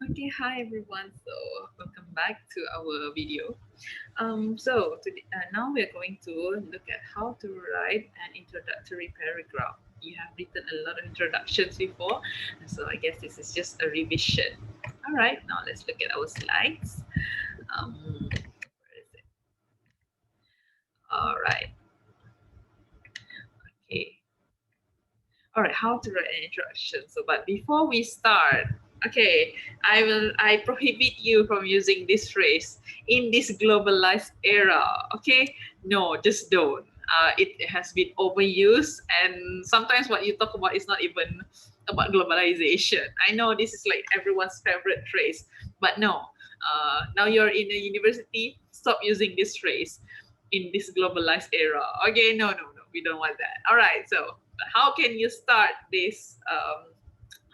Okay, hi everyone. So welcome back to our video. Now we're going to look at how to write an introductory paragraph. You have written a lot of introductions before, so I guess this is just a revision. All right, now let's look at our slides. Where is it? All right, okay. All right, how to write an introduction. But before we start, okay, I prohibit you from using this phrase in this globalized era. Okay, no, just don't. It has been overused, and sometimes what you talk about is not even about globalization. I know this is like everyone's favorite phrase, but no. Now you're in a university. Stop using this phrase in this globalized era. Okay, no, we don't want that. All right, so how can you start this?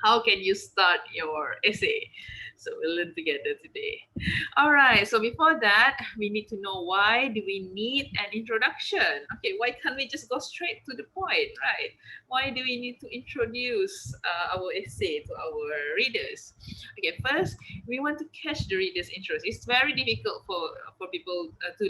How can you start your essay? So we'll learn together today. All right. So before that, we need to know why do we need an introduction? Okay. Why can't we just go straight to the point, right? Why do we need to introduce our essay to our readers? Okay. First, we want to catch the reader's interest. It's very difficult for people to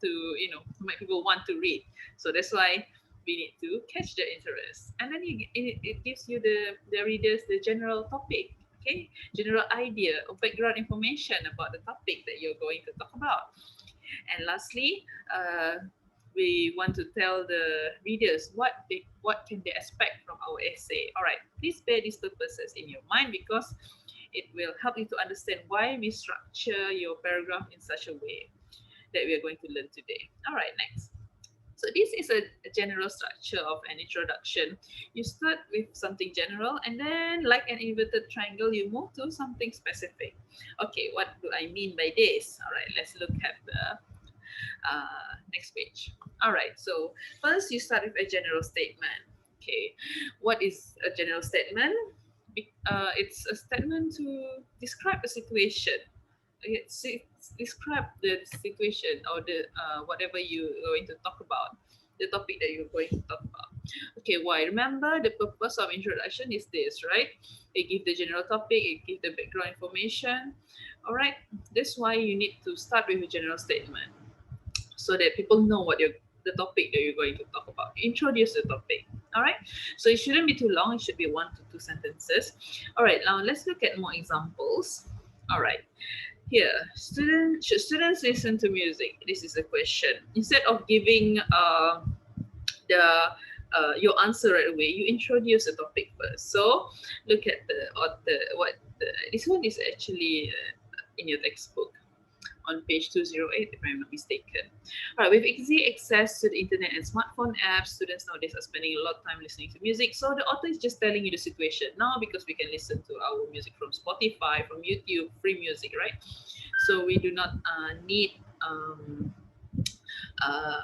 make people want to read. So that's why we need to catch their interest, and then it gives you the readers the general topic, okay, general idea or background information about the topic that you're going to talk about. And lastly, we want to tell the readers what can they expect from our essay. All right, please bear these purposes in your mind because it will help you to understand why we structure your paragraph in such a way that we are going to learn today. All right, next. So this is a general structure of an introduction. You start with something general, and then, like an inverted triangle, you move to something specific. Okay, what do I mean by this? All right, let's look at the next page. All right, so first you start with a general statement. Okay, what is a general statement? It's a statement to describe a situation. Describe the situation or the whatever you're going to talk about, the topic that you're going to talk about. Okay, why? Remember, the purpose of introduction is this, right? It give the general topic, it give the background information. All right, that's why you need to start with a general statement so that people know what you're the topic that you're going to talk about. Introduce the topic. All right. So it shouldn't be too long. It should be 1 to 2 sentences. All right. Now let's look at more examples. All right. Here, should students listen to music? This is a question. Instead of giving the your answer right away, you introduce the topic first. So look at this one is actually in your textbook on page 208, if I'm not mistaken. All right, with easy access to the internet and smartphone apps, students nowadays are spending a lot of time listening to music. So the author is just telling you the situation now because we can listen to our music from Spotify, from YouTube, free music, right? So we do not need uh,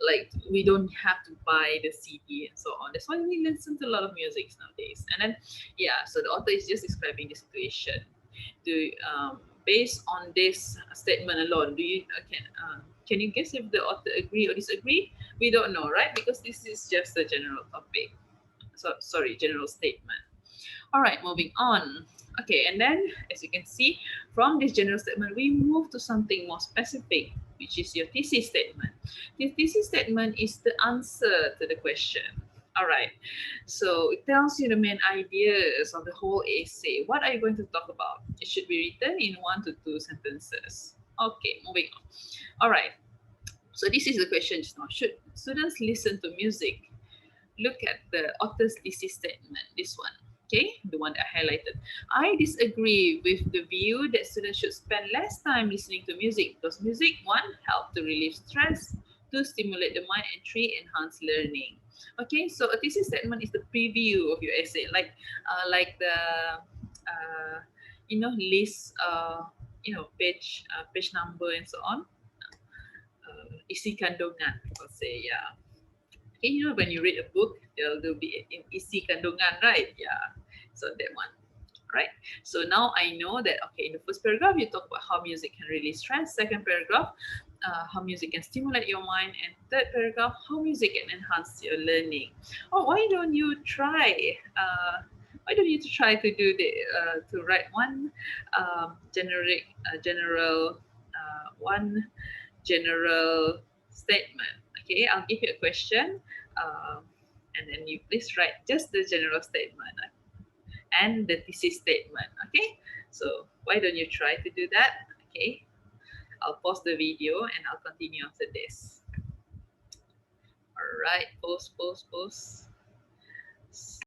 like we don't have to buy the CD and so on. That's why we listen to a lot of music nowadays. And then, yeah, so the author is just describing the situation. Do based on this statement alone, do you can you guess if the author agree or disagree? We don't know, right? Because this is just a general topic. So sorry, general statement. All right, moving on. Okay, and then as you can see from this general statement, we move to something more specific, which is your thesis statement. The thesis statement is the answer to the question. All right, so it tells you the main ideas of the whole essay. What are you going to talk about? It should be written in 1 to 2 sentences. Okay, moving on. All right, so this is the question just now. Should students listen to music? Look at the author's thesis statement, this one. Okay, the one that I highlighted. I disagree with the view that students should spend less time listening to music because music, one, help to relieve stress, two, stimulate the mind, and three, enhance learning. Okay, so a thesis statement is the preview of your essay, like the list, page number and so on. Isi kandungan, people say, yeah. Okay, when you read a book, there'll be in isi kandungan, right? Yeah. So that one, right? So now I know that, okay, in the first paragraph, you talk about how music can release stress. Second paragraph, how music can stimulate your mind. And third paragraph, how music can enhance your learning. Oh, why don't you try Why don't you try to do the to write one one general statement. Okay, I'll give you a question, and then you please write just the general statement and the thesis statement. Okay, so why don't you try to do that? Okay, I'll pause the video and I'll continue after this. All right, pause.